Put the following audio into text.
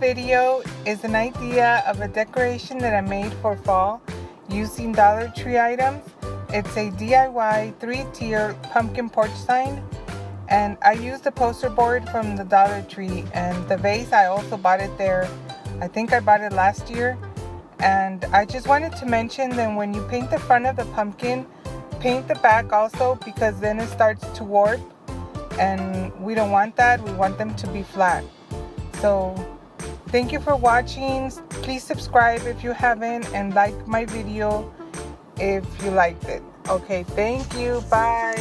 video is an idea of a decoration that I made for fall using Dollar Tree items. It's a DIY 3-tier pumpkin porch sign, and I used the poster board from the Dollar Tree, and the vase I also bought it there. I think I bought it last year. And I just wanted to mention that when you paint the front of the pumpkin, paint the back also, because then it starts to warp, and we don't want that. We want them to be flat. So thank you for watching. Please subscribe if you haven't, and like my video if you liked it. Okay, thank you. Bye.